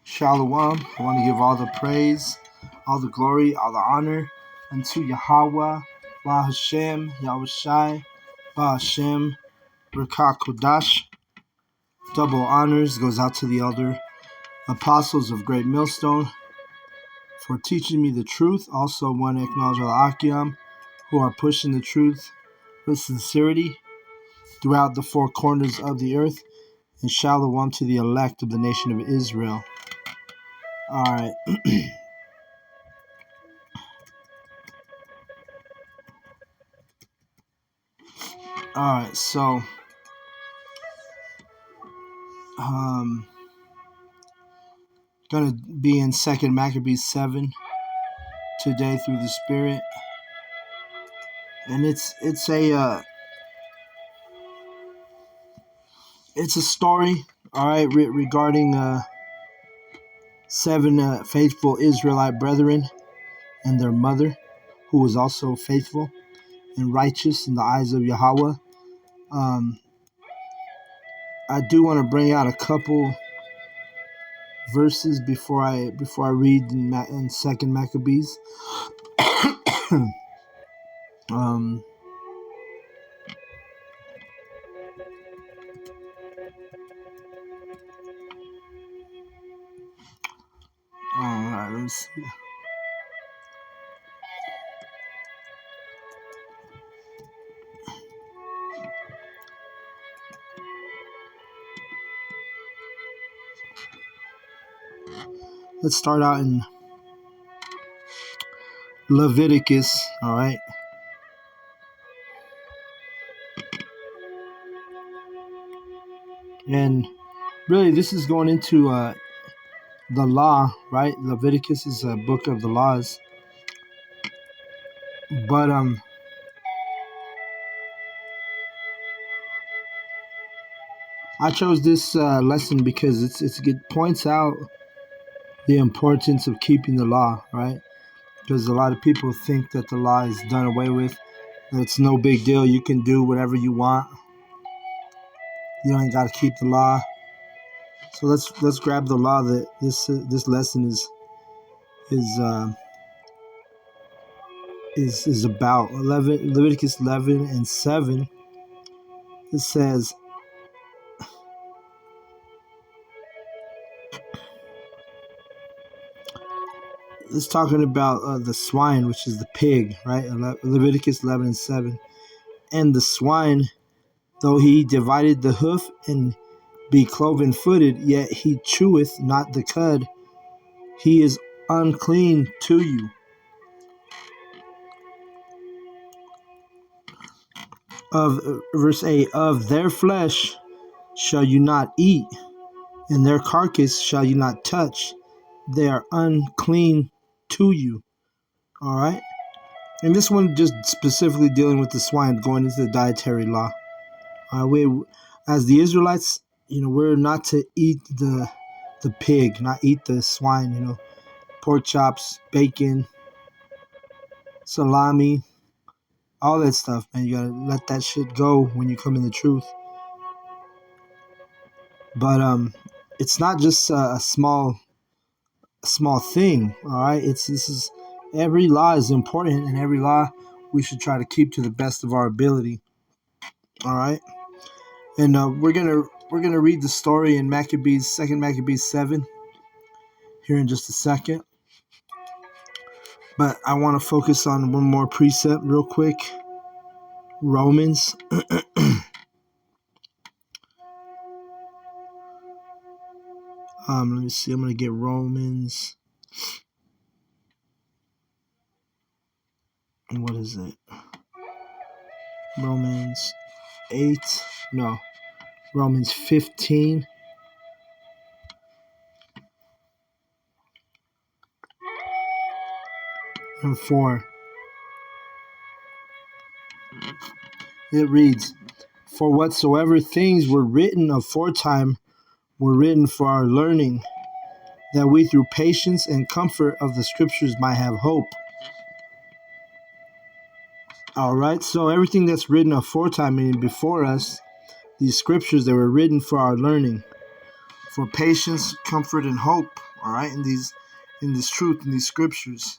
Shalom. I want to give all the praise, all the glory, all the honor unto Yahweh, Ba Hashem, Yahushai, Ba Hashem, Rakah Kodash. Double honors goes out to the elder apostles of Great Millstone for teaching me the truth. Also want to acknowledge all Akiam who are pushing the truth with sincerity throughout the four corners of the earth. And shalom to the elect of the nation of Israel. All right. All right. So, gonna be in Second Maccabees 7 today through the Spirit, and it's a story. All right, regarding seven faithful Israelite brethren and their mother, who was also faithful and righteous in the eyes of Yahweh. I do want to bring out a couple verses before I read in Second Maccabees. All right, let's see. Let's start out in Leviticus. All right. And really, this is going into the law, right? Leviticus is a book of the laws. But I chose this lesson because it points out the importance of keeping the law, right? Because a lot of people think that the law is done away with, that it's no big deal. You can do whatever you want. You ain't got to keep the law. So let's grab the law that this lesson is about. Leviticus 11 and 7. It says, it's talking about the swine, which is the pig, right? Leviticus 11 and 7. And the swine, though he divided the hoof and be cloven-footed, yet he cheweth not the cud. He is unclean to you. Of verse 8, of their flesh shall you not eat, and their carcass shall you not touch. They are unclean to you. All right? And this one just specifically dealing with the swine, going into the dietary law. We, as the Israelites, we're not to eat the pig, not eat the swine, pork chops, bacon, salami, all that stuff, man. You gotta let that shit go when you come in the truth. But it's not just a small thing, all right? Every law is important, and every law we should try to keep to the best of our ability. All right, and we're gonna read the story in Second Maccabees 7 here in just a second. But I want to focus on one more precept real quick. Romans. Let me see. I'm gonna get Romans. What is it? Romans 8. No. Romans 15. And 4. It reads, for whatsoever things were written aforetime were written for our learning, that we through patience and comfort of the scriptures might have hope. All right, so everything that's written aforetime, meaning before us, these scriptures that were written for our learning, for patience, comfort, and hope. All right, in this truth, in these scriptures.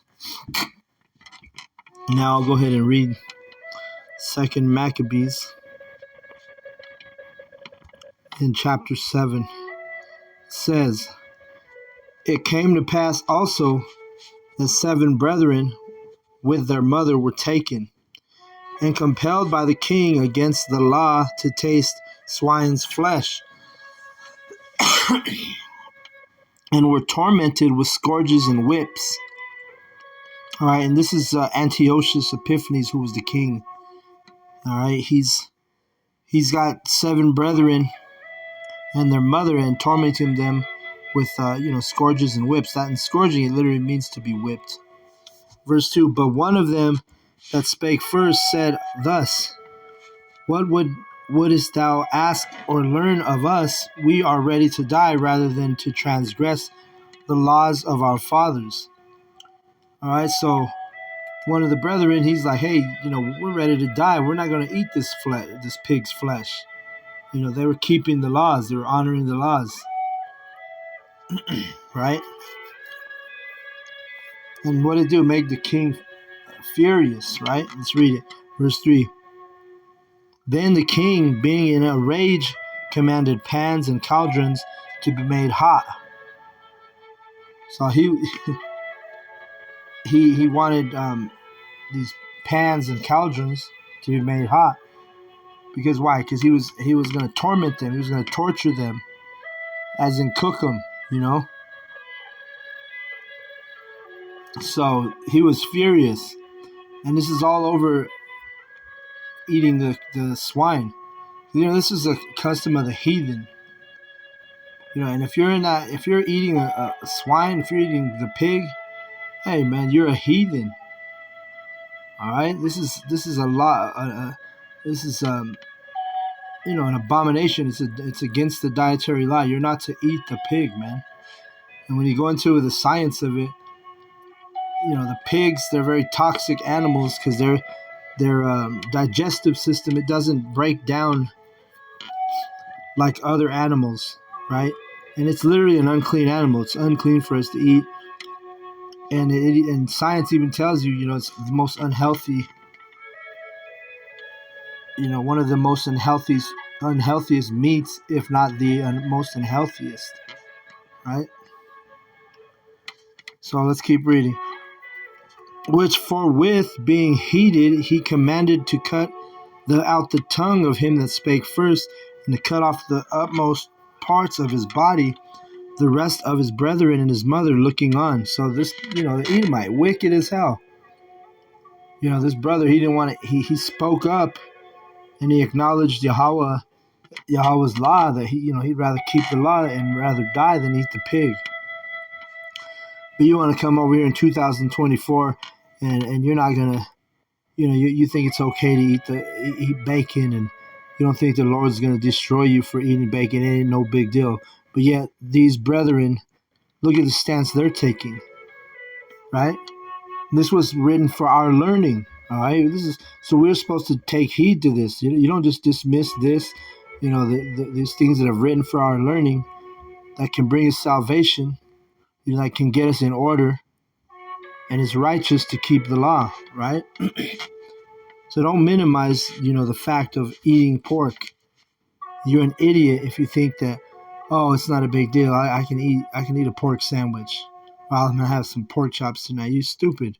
Now I'll go ahead and read 2nd Maccabees in chapter 7. It says, "It came to pass also that 7 brethren with their mother were taken, and compelled by the king against the law to taste swine's flesh, and were tormented with scourges and whips." All right, and this is Antiochus Epiphanes, who was the king. All right, he's got 7 brethren and their mother, and tormenting them with scourges and whips. That in scourging, it literally means to be whipped. Verse 2, "But one of them that spake first said thus, What wouldest thou ask or learn of us? We are ready to die rather than to transgress the laws of our fathers." All right, so one of the brethren, he's like, "Hey, we're ready to die. We're not going to eat this pig's flesh." They were keeping the laws. They were honoring the laws, right? And what did it do? Make the king furious, right? Let's read it. Verse 3. "Then the king, being in a rage, commanded pans and cauldrons to be made hot." So he wanted these pans and cauldrons to be made hot. Because why? Because he was going to torment them. He was going to torture them, as in cook them, So he was furious. And this is all over eating the swine. This is a custom of the heathen. And if you're eating a swine, if you're eating the pig, hey man, you're a heathen. All right, this is a lot. This is an abomination. It's against the dietary law. You're not to eat the pig, man. And when you go into the science of it, the pigs, they're very toxic animals because their digestive system, it doesn't break down like other animals, right? And it's literally an unclean animal. It's unclean for us to eat. And science even tells you, it's the most unhealthy, one of the most unhealthiest meats, if not the most unhealthiest, right? So let's keep reading. "Which forthwith being heated, he commanded to cut out the tongue of him that spake first, and to cut off the utmost parts of his body, the rest of his brethren and his mother looking on." So this, the Edomite, wicked as hell. This brother, he didn't want it. He spoke up, and he acknowledged Yahweh's law, that he'd rather keep the law and rather die than eat the pig. But you want to come over here in 2024, and you're not gonna, you think it's okay to eat bacon, and you don't think the Lord's gonna destroy you for eating bacon. It ain't no big deal. But yet these brethren, look at the stance they're taking, right? This was written for our learning, all right? So we're supposed to take heed to this. You don't just dismiss this, these things that are written for our learning that can bring us salvation, that can get us in order, and it's righteous to keep the law, right? So don't minimize, the fact of eating pork. You're an idiot if you think that, oh, it's not a big deal. I can eat a pork sandwich. Well, I'm gonna have some pork chops tonight. You stupid.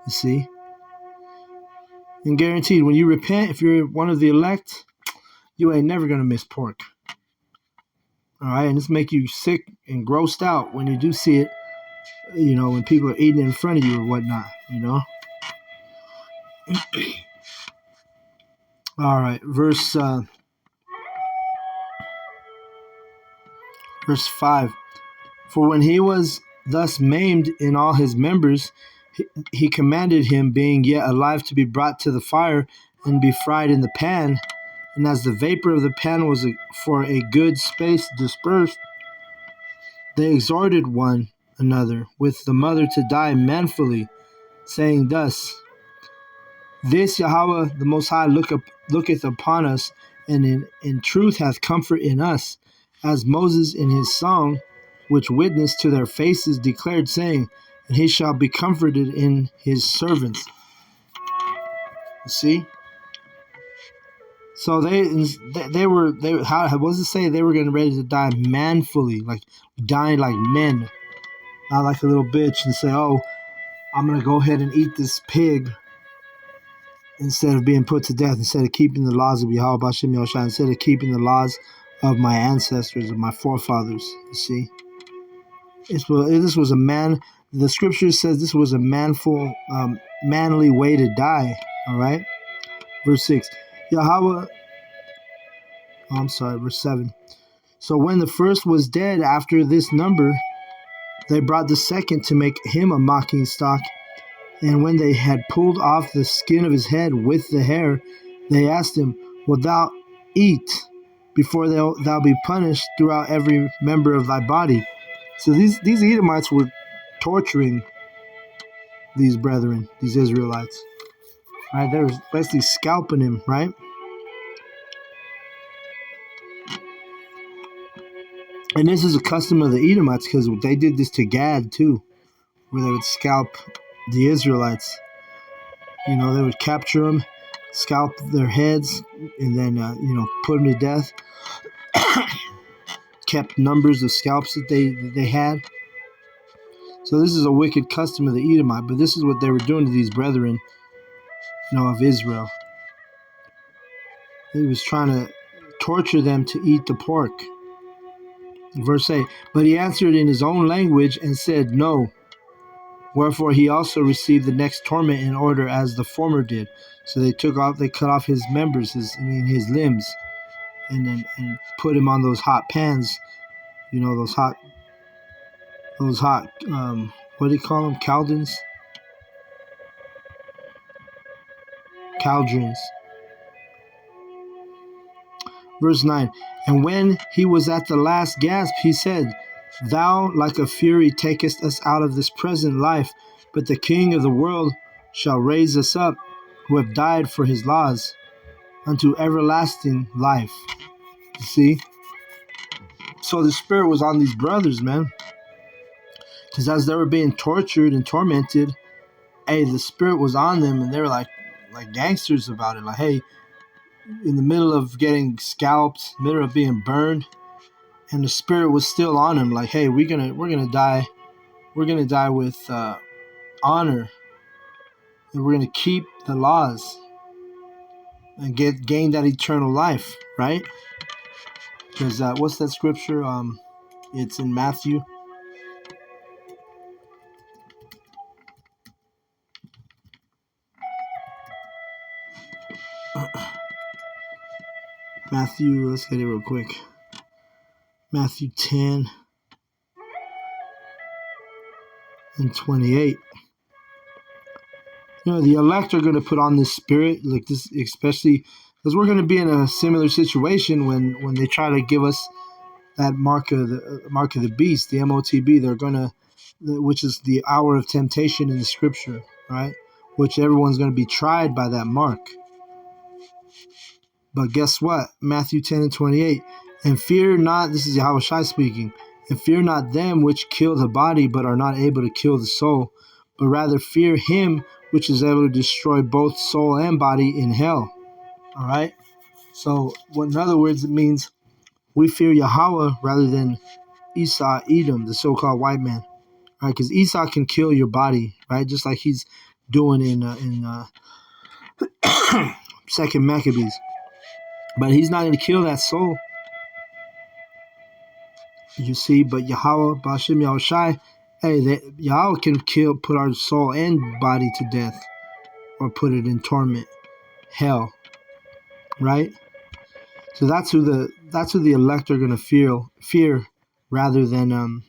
You see? And guaranteed, when you repent, if you're one of the elect, you ain't never gonna miss pork. All right, and this make you sick and grossed out when you do see it. When people are eating in front of you or whatnot. All right, verse 5. "For when he was thus maimed in all his members, he commanded him, being yet alive, to be brought to the fire and be fried in the pan. And as the vapor of the pan was for a good space dispersed, they exhorted one another with the mother to die manfully, saying thus, This Yahweh the Most High looketh upon us, and in truth hath comfort in us, as Moses in his song which witnessed to their faces, declared, saying, and he shall be comforted in his servants. You see? So they how was it say they were getting ready to die manfully, like dying like men, not like a little bitch and say, oh, I'm gonna go ahead and eat this pig instead of being put to death, instead of keeping the laws of Yahweh B'Shem Yahushua, instead of keeping the laws of my ancestors, of my forefathers. You see, this was a man. The scripture says this was a manly way to die. All right, verse 6. Yahweh. Oh, I'm sorry, verse 7. So when the first was dead after this number, they brought the second to make him a mocking stock. And when they had pulled off the skin of his head with the hair, they asked him, wilt thou eat before thou be punished throughout every member of thy body? So these Edomites were torturing these brethren, these Israelites. Right? They were basically scalping him, right? And this is a custom of the Edomites because they did this to Gad too, where they would scalp the Israelites. You know, they would capture them, scalp their heads, and then, put them to death. Kept numbers of scalps that they had. So this is a wicked custom of the Edomite, but this is what they were doing to these brethren, of Israel. He was trying to torture them to eat the pork. Verse 8, but he answered in his own language and said, no. Wherefore he also received the next torment in order as the former did. So they cut off his members, his limbs, and put him on those hot pans, those hot, what do you call them? Caldrons. Verse 9, and when he was at the last gasp, he said, thou like a fury takest us out of this present life, but the King of the world shall raise us up, who have died for his laws, unto everlasting life. You see? So the spirit was on these brothers, man. Because as they were being tortured and tormented, hey, the spirit was on them, and they were like gangsters about it. Like, hey, in the middle of getting scalped, middle of being burned, and the spirit was still on him. Like, hey, we're gonna die with honor, and we're gonna keep the laws and gain that eternal life, right? Because what's that scripture? It's in Matthew. Matthew, let's get it real quick. Matthew 10 and 28. The elect are going to put on this spirit, like this, especially because we're going to be in a similar situation when they try to give us that mark of the beast, the MOTB. They're going to, which is the hour of temptation in the scripture, right? Which everyone's going to be tried by that mark. But guess what? Matthew 10 and 28. And fear not, this is Yahweh Shai speaking, and fear not them which kill the body, but are not able to kill the soul, but rather fear him which is able to destroy both soul and body in hell. All right? So, in other words, it means we fear Yahweh rather than Esau, Edom, the so-called white man. Right? Because Esau can kill your body, right? Just like he's doing in 2nd Maccabees. But he's not going to kill that soul. You see, but Yahweh, B'Shem Yahushai, hey, Yahweh can put our soul and body to death, or put it in torment, hell, right? So that's who the elect are going to fear, rather than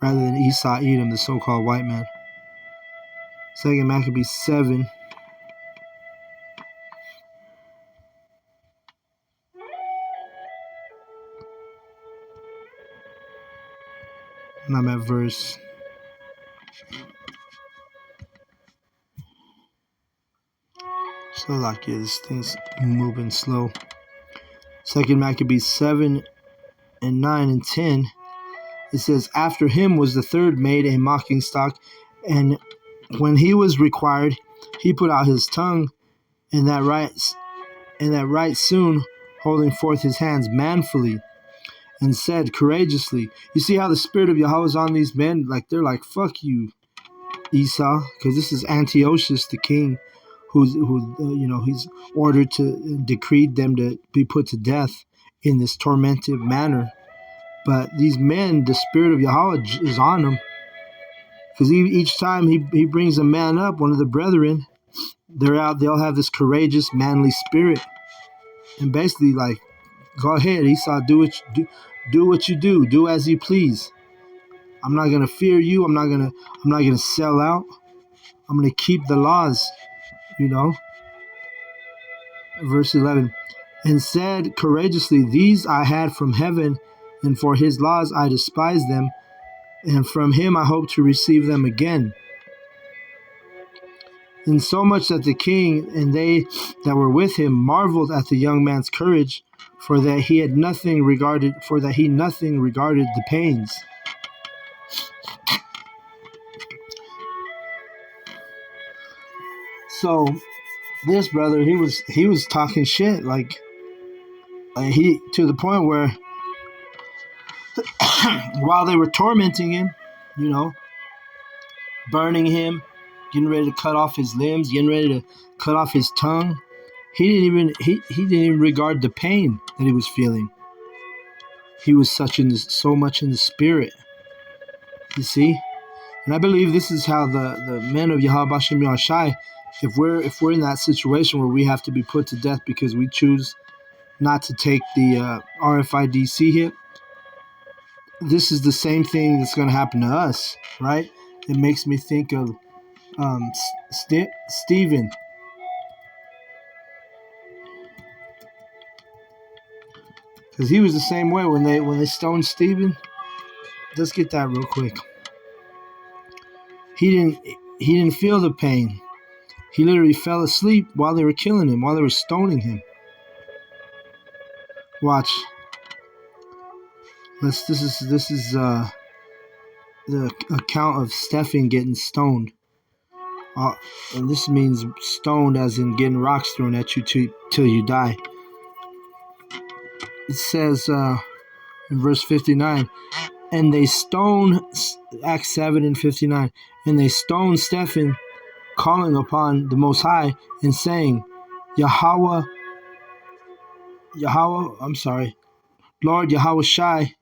Esau, Edom, the so-called white man. 2nd Maccabees 7. And I'm at verse. So this thing's moving slow. 2nd Maccabees 7 and 9 and 10. It says, after him was the third made a mocking stock, and when he was required, he put out his tongue, and that right soon, holding forth his hands manfully, and said courageously. You see how the spirit of Yahweh is on these men? Like, they're like, fuck you, Esau, because this is Antiochus, the king, he's ordered to decreed them to be put to death in this tormentive manner. But these men, the spirit of Yahweh is on them, because each time he brings a man up, one of the brethren, they'll have this courageous, manly spirit, and basically like, go ahead, Esau, do what you do as you please. I'm not gonna fear you. I'm not gonna sell out. I'm gonna keep the laws. Verse 11, and said courageously, these I had from heaven, and for his laws I despised them, and from him I hope to receive them again. Insomuch that the king and they that were with him marveled at the young man's courage, for that he nothing regarded the pains. So this brother, he was talking shit, like he, to the point where while they were tormenting him, burning him, getting ready to cut off his limbs, getting ready to cut off his tongue, he didn't even regard the pain that he was feeling. He was so much in the spirit. You see? And I believe this is how the men of Yahweh Bashem Yahushai, if we're in that situation where we have to be put to death because we choose not to take the RFID hit, this is the same thing that's going to happen to us, right? It makes me think of Stephen. Because he was the same way when they stoned Stephen. Let's get that real quick. He didn't feel the pain. He literally fell asleep while they were killing him, while they were stoning him. Watch. This is the account of Stephen getting stoned. And this means stoned as in getting rocks thrown at you till you die. It says in verse 59, and they stoned, Acts 7 and 59, and they stoned Stephen, calling upon the Most High and saying, Lord Yahweh Shai,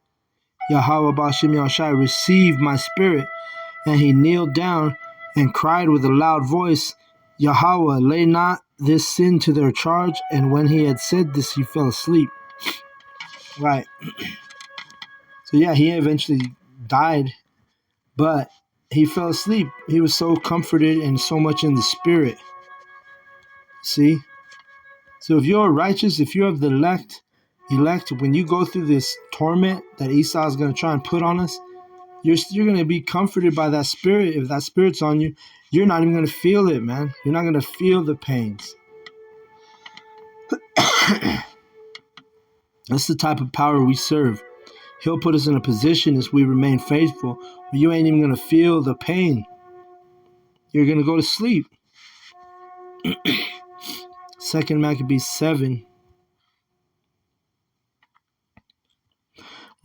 Yahweh Bashem Yahushai, receive my spirit. And he kneeled down and cried with a loud voice, Yahweh, lay not this sin to their charge. And when he had said this, he fell asleep. Right. So yeah, he eventually died, but he fell asleep. He was so comforted and so much in the spirit. See? So if you're righteous, if you're of the elect, when you go through this torment that Esau is going to try and put on us, you're going to be comforted by that spirit. If that spirit's on you, you're not even going to feel it, man. You're not going to feel the pains. That's the type of power we serve. He'll put us in a position as we remain faithful where you ain't even going to feel the pain. You're going to go to sleep. 2 Maccabees 7,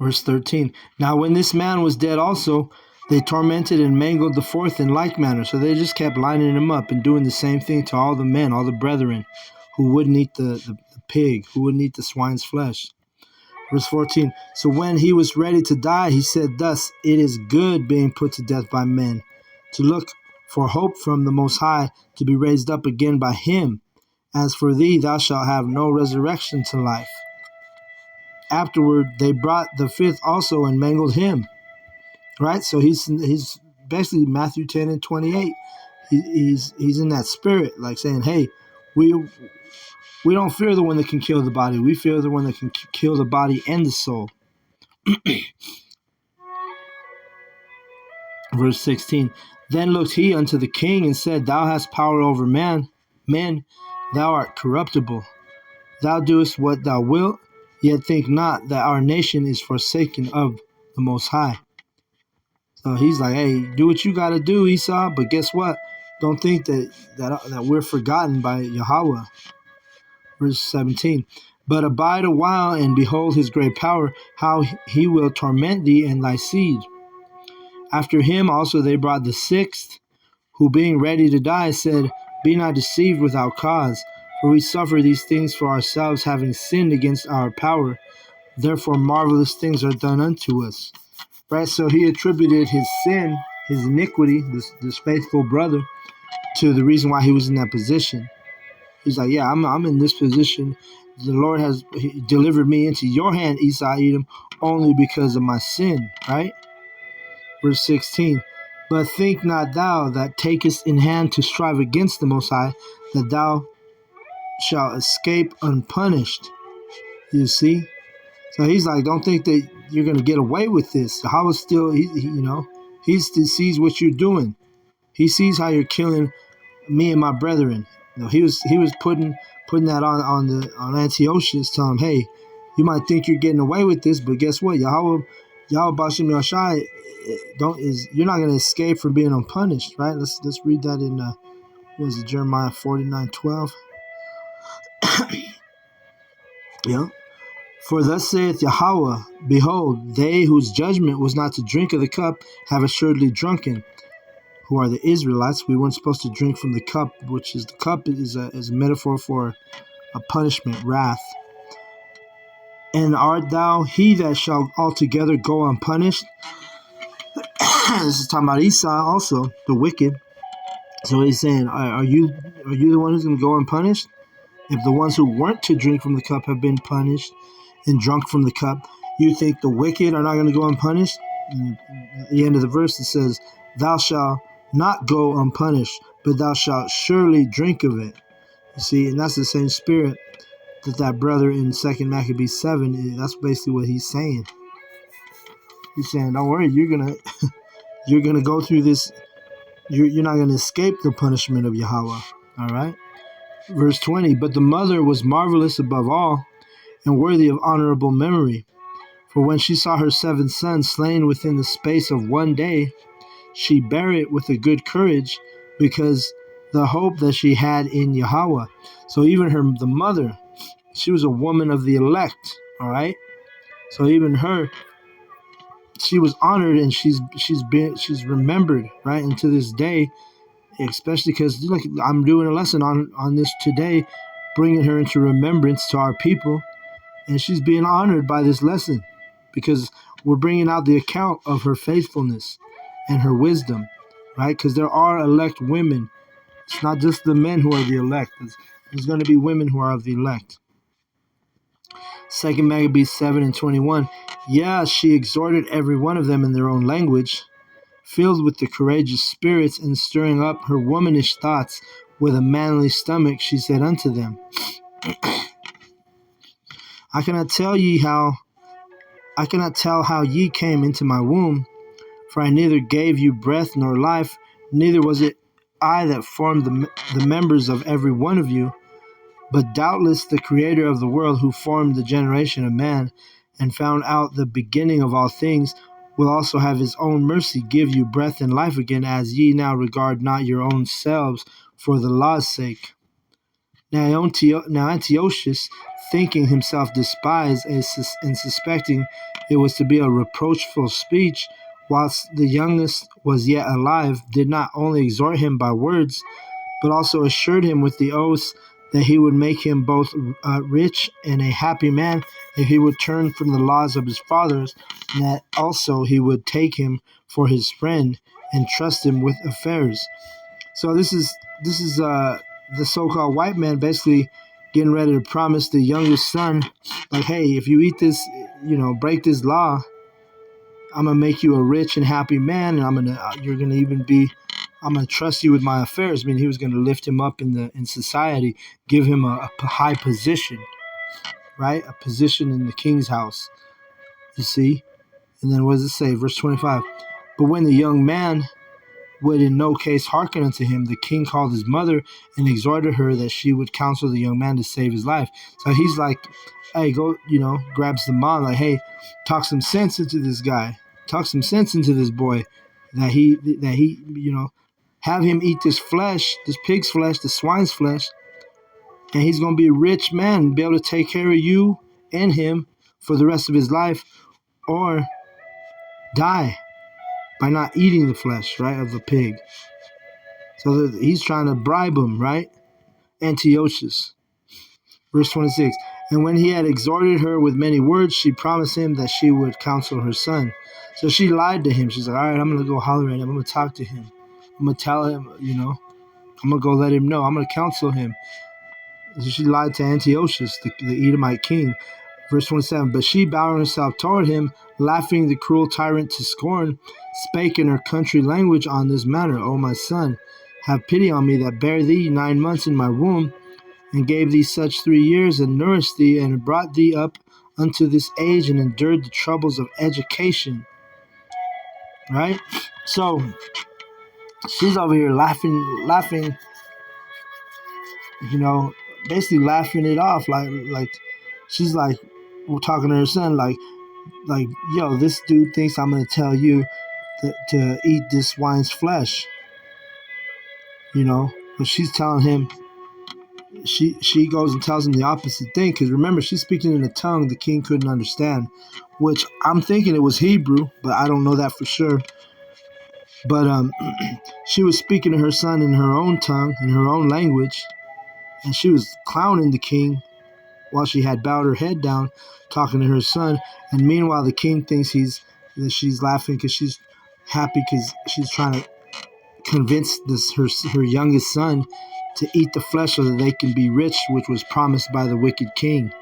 verse 13. Now when this man was dead also, they tormented and mangled the fourth in like manner. So they just kept lining him up and doing the same thing to all the men, all the brethren who wouldn't eat the pig, who wouldn't eat the swine's flesh. Verse 14. So when he was ready to die, he said thus, it is good being put to death by men, to look for hope from the Most High, to be raised up again by him. As for thee, thou shalt have no resurrection to life. Afterward, they brought the fifth also and mangled him. Right? So he's basically Matthew 10 and 28. He's in that spirit, like saying, hey, we don't fear the one that can kill the body. We fear the one that can kill the body and the soul. Verse 16. Then looked he unto the king and said, thou hast power over men, thou art corruptible. Thou doest what thou wilt, yet think not that our nation is forsaken of the Most High. So he's like, hey, do what you got to do, Esau. But guess what? Don't think that we're forgotten by Yahweh. Verse 17. But abide a while, and behold his great power, how he will torment thee and thy seed. After him also they brought the sixth, who being ready to die said, be not deceived without cause, for we suffer these things for ourselves, having sinned against our power. Therefore marvelous things are done unto us. Right, so he attributed his sin, his iniquity, this faithful brother, to the reason why he was in that position. He's like, yeah, I'm in this position. The Lord has delivered me into your hand, Esau Edom, only because of my sin, right? Verse 16. But think not thou that takest in hand to strive against the Most High, that thou shalt escape unpunished. You see? So he's like, don't think that you're going to get away with this. How is still, he sees what you're doing. He sees how you're killing me and my brethren. He was putting that on Antiochus, telling him, hey, you might think you're getting away with this, but guess what? Yahweh Bashim Yashai you're not going to escape from being unpunished, right? Let's read that in Jeremiah 49:12. Yeah. For thus saith Yahweh, behold, they whose judgment was not to drink of the cup have assuredly drunken, who are the Israelites. We weren't supposed to drink from the cup, which is the cup is a metaphor for a punishment, wrath. And art thou he that shall altogether go unpunished? This is talking about Esau also, the wicked. So he's saying, are you the one who's going to go unpunished? If the ones who weren't to drink from the cup have been punished and drunk from the cup, you think the wicked are not going to go unpunished? And at the end of the verse it says, thou shalt not go unpunished, but thou shalt surely drink of it. You see, and that's the same spirit that brother in 2 Maccabees 7, that's basically what he's saying. He's saying, don't worry, you're gonna go through this. You're not going to escape the punishment of Yahweh. All right. Verse 20. But the mother was marvelous above all, and worthy of honorable memory. For when she saw her 7 sons slain within the space of one day, she bare it with a good courage, because the hope that she had in Yahweh. So even the mother, she was a woman of the elect. All right. So even her, she was honored, and she's remembered, right? And to this day, especially because look, I'm doing a lesson on this today, bringing her into remembrance to our people, and she's being honored by this lesson because we're bringing out the account of her faithfulness and her wisdom, right? Because there are elect women. It's not just the men who are the elect. There's going to be women who are of the elect. 2 Maccabees 7:21. Yeah, she exhorted every one of them in their own language, filled with the courageous spirits, and stirring up her womanish thoughts with a manly stomach, she said unto them, I cannot tell how ye came into my womb, for I neither gave you breath nor life, neither was it I that formed the members of every one of you, but doubtless the Creator of the world, who formed the generation of man and found out the beginning of all things, will also have his own mercy give you breath and life again, as ye now regard not your own selves for the law's sake. Now Antiochus, thinking himself despised and suspecting it was to be a reproachful speech, whilst the youngest was yet alive, did not only exhort him by words, but also assured him with the oaths that he would make him both rich and a happy man if he would turn from the laws of his fathers, and that also he would take him for his friend and trust him with affairs. So this is the so-called white man basically getting ready to promise the youngest son, like, hey, if you eat this, break this law, I'm gonna make you a rich and happy man, and I'm gonna trust you with my affairs. I mean, he was gonna lift him up in society, give him a high position, right? A position in the king's house. You see? And then what does it say? Verse 25. But when the young man would in no case hearken unto him, the king called his mother and exhorted her that she would counsel the young man to save his life. So he's like, hey, go, grabs the mom, like, hey, talk some sense into this guy. Talk some sense into this boy. that he have him eat this flesh, this pig's flesh, the swine's flesh, and he's going to be a rich man, be able to take care of you and him for the rest of his life, or die by not eating the flesh, right, of the pig. So he's trying to bribe him, right? Antiochus. Verse 26. And when he had exhorted her with many words, she promised him that she would counsel her son. So she lied to him. She's like, all right, I'm going to go holler at him. I'm going to talk to him. I'm going to tell him, I'm going to go let him know. I'm going to counsel him. So she lied to Antiochus, the Edomite king. Verse 27, but she, bowing herself toward him, laughing the cruel tyrant to scorn, spake in her country language on this manner, O my son, have pity on me that bare thee 9 months in my womb, and gave thee such 3 years, and nourished thee, and brought thee up unto this age, and endured the troubles of education. Right? So she's over here laughing, basically laughing it off, like she's like, we're talking to her son, like, yo, this dude thinks I'm gonna tell you to eat this swine's flesh, but she's telling him, she goes and tells him the opposite thing, because remember, she's speaking in a tongue the king couldn't understand, which I'm thinking it was Hebrew, but I don't know that for sure. But she was speaking to her son in her own tongue, in her own language, and she was clowning the king while she had bowed her head down, talking to her son. And meanwhile, the king thinks that she's laughing because she's happy, because she's trying to convince her youngest son to eat the flesh so that they can be rich, which was promised by the wicked king,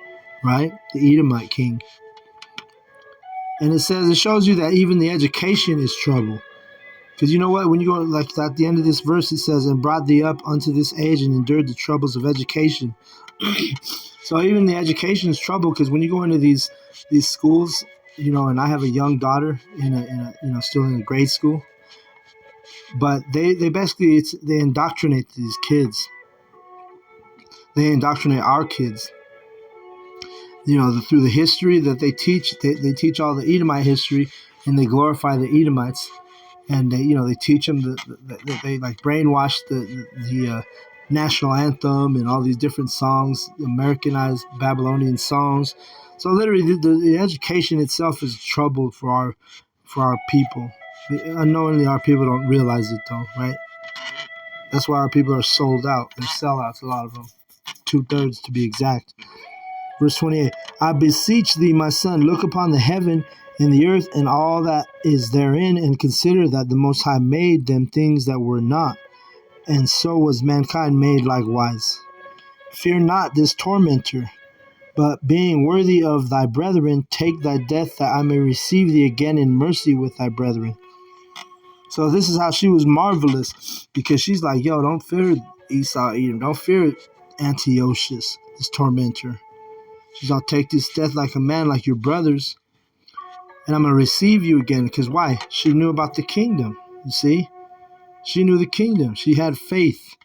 right? The Edomite king. And it shows you that even the education is trouble. Because you know what? When you go, like at the end of this verse, it says, and brought thee up unto this age, and endured the troubles of education. So even the education is trouble, because when you go into these schools, and I have a young daughter still in a grade school, but they basically they indoctrinate these kids. They indoctrinate our kids. Through the history that they teach, they teach all the Edomite history, and they glorify the Edomites, and they teach them that they like brainwash the national anthem and all these different songs, Americanized Babylonian songs. So literally, the education itself is trouble for our people. Unknowingly, our people don't realize it, though, right? That's why our people are sold out. They're sellouts, a lot of them, 2/3 to be exact. Verse 28, I beseech thee, my son, look upon the heaven and the earth and all that is therein, and consider that the Most High made them things that were not, and so was mankind made likewise. Fear not this tormentor, but being worthy of thy brethren, take thy death, that I may receive thee again in mercy with thy brethren. So this is how she was marvelous, because she's like, yo, don't fear Esau, Edom. Don't fear Antiochus, this tormentor. She's going to take this death like a man, like your brothers, and I'm going to receive you again. Because why? She knew about the kingdom, you see? She knew the kingdom. She had faith.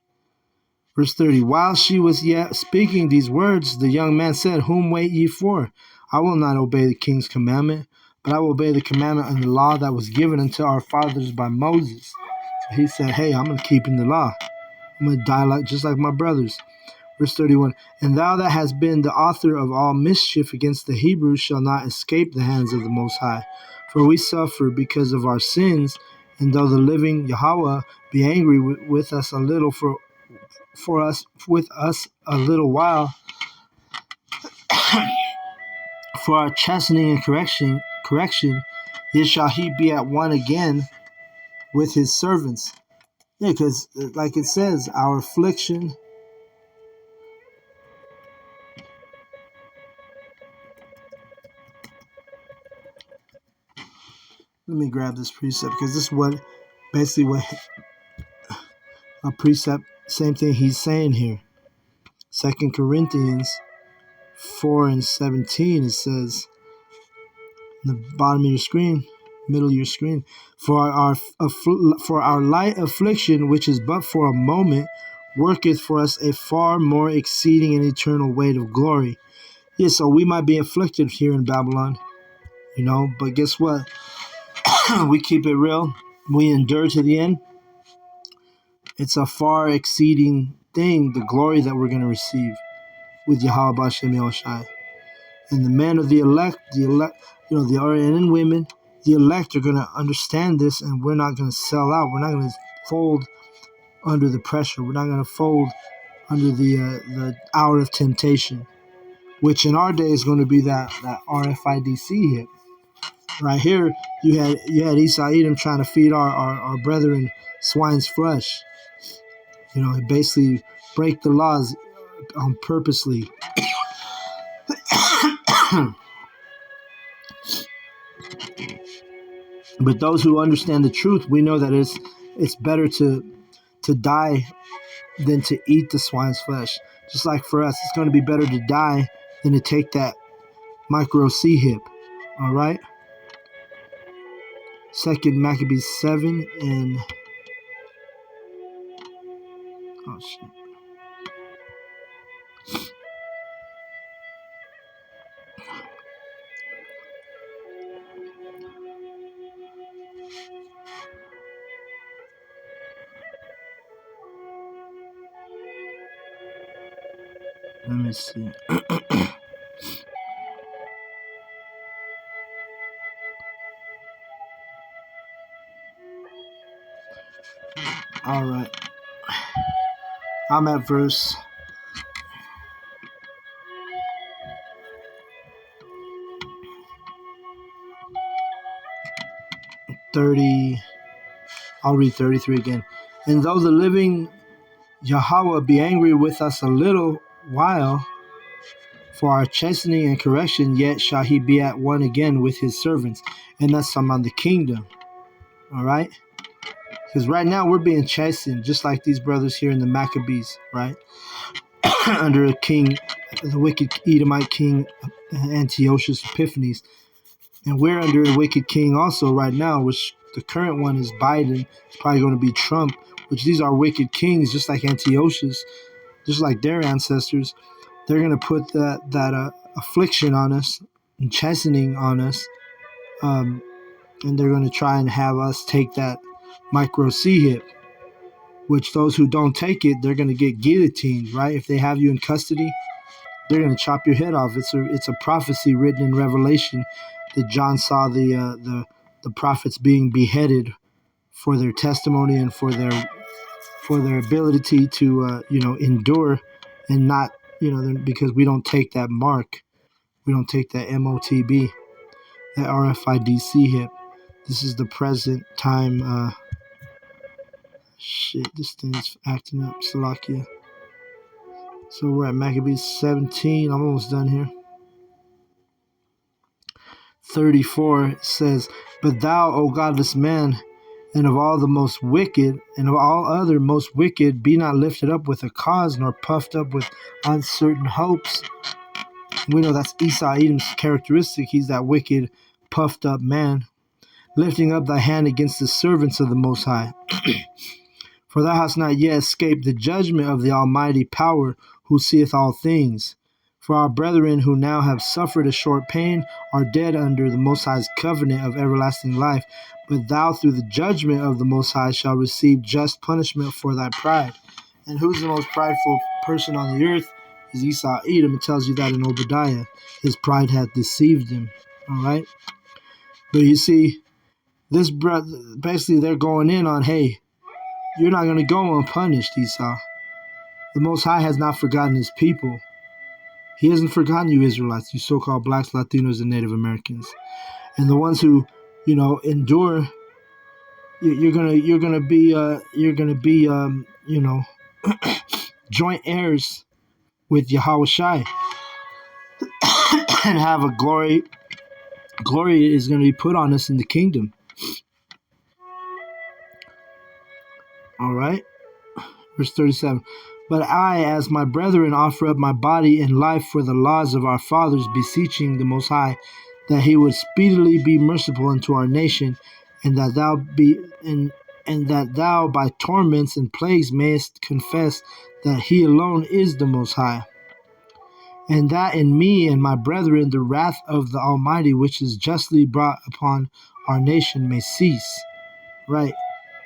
Verse 30, while she was yet speaking these words, the young man said, whom wait ye for? I will not obey the king's commandment, but I will obey the commandment and the law that was given unto our fathers by Moses. So he said, hey, I'm going to keep in the law. I'm going to die just like my brothers. Verse 31, and thou that hast been the author of all mischief against the Hebrews shall not escape the hands of the Most High. For we suffer because of our sins, and though the living Yahweh be angry with us a little with us a little while, for our chastening and correction, yet shall he be at one again with his servants. Yeah, because like it says, our affliction. Let me grab this precept, because this is basically what a precept, same thing he's saying here. 2 Corinthians 4:17, it says, in the bottom of your screen, middle of your screen, for our light affliction, which is but for a moment, worketh for us a far more exceeding and eternal weight of glory. Yeah, so we might be afflicted here in Babylon, but guess what? We keep it real. we endure to the end, it's a far exceeding thing, the glory that we're going to receive with Yahweh B'Shem Yahushai. And the men of the elect, the RNN women, the elect are going to understand this, and we're not going to sell out. We're not going to fold under the pressure. We're not going to fold under the hour of temptation, which in our day is going to be that RFIDC hit. Right here, you had Esau Edom trying to feed our brethren swine's flesh. Basically break the laws purposely. But those who understand the truth, we know that it's better to die than to eat the swine's flesh. Just like for us, it's going to be better to die than to take that micro C hip. All right. 2 Maccabees 7 and oh shit. Let me see. All right. I'm at verse 30. I'll read 33 again. And though the living Yahweh be angry with us a little while for our chastening and correction, yet shall he be at one again with his servants. And that's talking about the kingdom. All right? Because right now we're being chastened, just like these brothers here in the Maccabees, right? Under a king, the wicked Edomite king Antiochus Epiphanes. And we're under a wicked king also right now, which the current one is Biden. It's probably going to be Trump, which these are wicked kings, just like Antiochus, just like their ancestors. They're going to put that affliction on us and chastening on us. And they're going to try and have us take that micro C hip, which those who don't take it, they're going to get guillotined, right? If they have you in custody, they're going to chop your head off. It's a prophecy written in Revelation that John saw the prophets being beheaded for their testimony and for their ability to endure and not because we don't take that mark, we don't take that MOTB, that RFIDC hip. This is the present time. This thing's acting up. Salakia. So we're at Maccabees 17. I'm almost done here. 34 says, But thou, O godless man, and of all the most wicked, and of all other most wicked, be not lifted up with a cause, nor puffed up with uncertain hopes. We know that's Esau Edom's characteristic. He's that wicked, puffed up man, lifting up thy hand against the servants of the Most High. For thou hast not yet escaped the judgment of the Almighty Power, who seeth all things. For our brethren who now have suffered a short pain are dead under the Most High's covenant of everlasting life. But thou through the judgment of the Most High shall receive just punishment for thy pride. And who's the most prideful person on the earth? Is Esau Edom. It tells you that in Obadiah. His pride hath deceived him. All right? But you see, this brother, basically they're going in on, hey, you're not going to go unpunished, Esau. The Most High has not forgotten his people. He hasn't forgotten you Israelites, you so-called blacks, Latinos, and Native Americans. And the ones who, endure, you're gonna be joint heirs with Yahweh Shai and have a glory. Glory is going to be put on us in the kingdom. All right. Verse 37. But I, as my brethren, offer up my body and life for the laws of our fathers, beseeching the Most High, that he would speedily be merciful unto our nation, and that thou by torments and plagues mayest confess that he alone is the Most High, and that in me and my brethren the wrath of the Almighty, which is justly brought upon our nation, may cease. Right.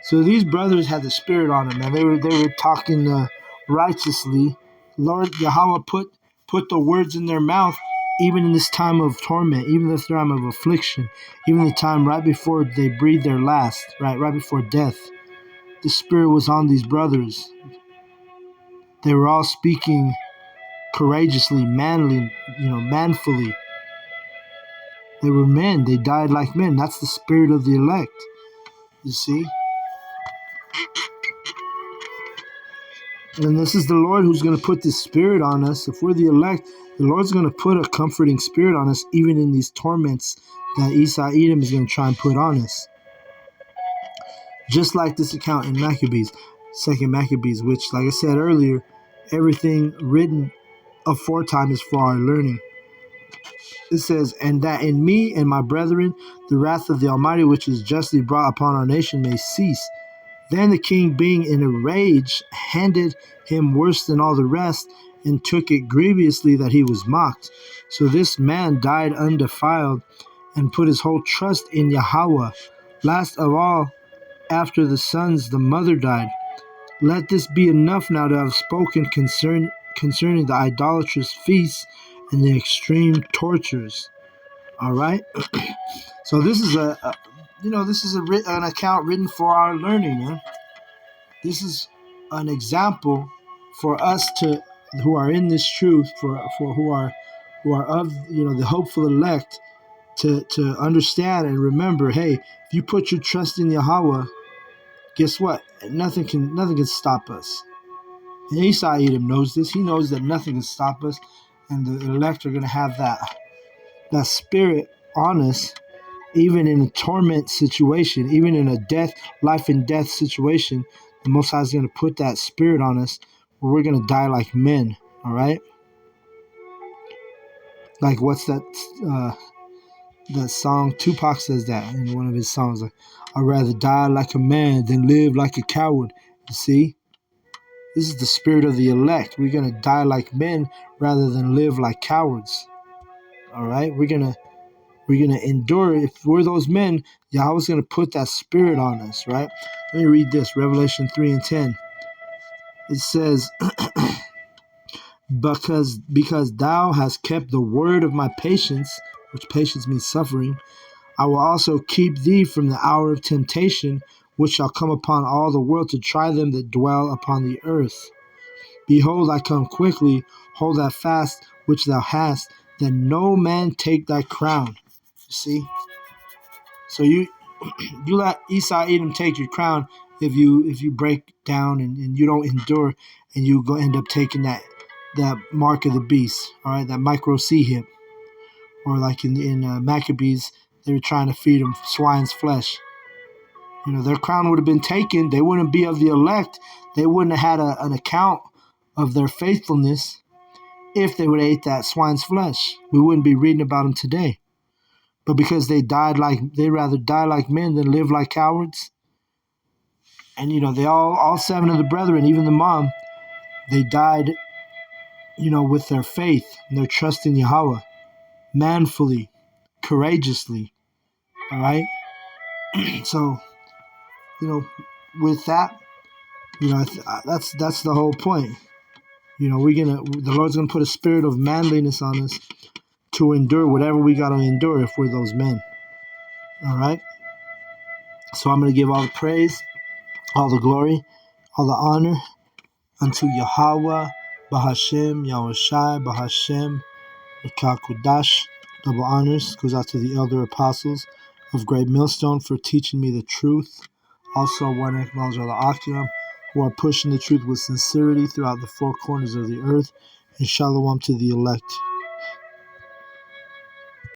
So these brothers had the Spirit on them, and they were talking righteously. Lord Yahweh put the words in their mouth, even in this time of torment, even this time of affliction, even the time right before they breathed their last, right before death. The Spirit was on these brothers. They were all speaking courageously, manfully. They were men. They died like men. That's the spirit of the elect. You see? And this is the Lord who's going to put this spirit on us. If we're the elect, the Lord's going to put a comforting spirit on us, even in these torments that Esau Edom is going to try and put on us. Just like this account in Maccabees, 2 Maccabees, which, like I said earlier, everything written aforetime is for our learning. It says, and that in me and my brethren, the wrath of the Almighty, which is justly brought upon our nation, may cease. Then the king, being in a rage, handed him worse than all the rest, and took it grievously that he was mocked. So this man died undefiled, and put his whole trust in Yahweh. Last of all, after the sons, the mother died. Let this be enough now to have spoken concerning the idolatrous feasts and the extreme tortures. All right. So this is an account written for our learning, man. This is an example for us who are in this truth, for who are of the hopeful elect, to understand and remember. Hey, if you put your trust in Yahweh, guess what? Nothing can stop us. And Esau Edom knows this. He knows that nothing can stop us, and the elect are going to have that spirit on us, even in a torment situation, even in a life and death situation. The Most High is going to put that spirit on us, where we're going to die like men. All right. Like what's that song? Tupac says that in one of his songs. Like, I'd rather die like a man than live like a coward. You see, this is the spirit of the elect. We're going to die like men rather than live like cowards. All right. We're gonna endure. If we're those men, Yahweh's gonna put that spirit on us, right? Let me read this, Revelation 3:10. It says, because thou hast kept the word of my patience, which patience means suffering, I will also keep thee from the hour of temptation, which shall come upon all the world to try them that dwell upon the earth. Behold, I come quickly. Hold that fast which thou hast, that no man take thy crown. See? So you let Esau Edom take your crown if you break down and you don't endure, and you go end up taking that mark of the beast, all right, that micro C hip, or like in Maccabees, they were trying to feed them swine's flesh. Their crown would have been taken. They wouldn't be of the elect. They wouldn't have had an account of their faithfulness if they would have ate that swine's flesh. We wouldn't be reading about them today. But because they rather die like men than live like cowards. And they all seven of the brethren, even the mom, they died, with their faith and their trust in Yahweh, manfully, courageously. All right. So, with that, that's the whole point. The Lord's gonna put a spirit of manliness on us to endure whatever we gotta endure if we're those men. All right. So I'm gonna give all the praise, all the glory, all the honor unto Yahweh, Bahashem, Yahushai, Bahashem, Rakakudash. Double honors goes out to the elder apostles of Great Millstone for teaching me the truth. Also, I want to acknowledge all the Akim who are pushing the truth with sincerity throughout the four corners of the earth. And shalom to the elect.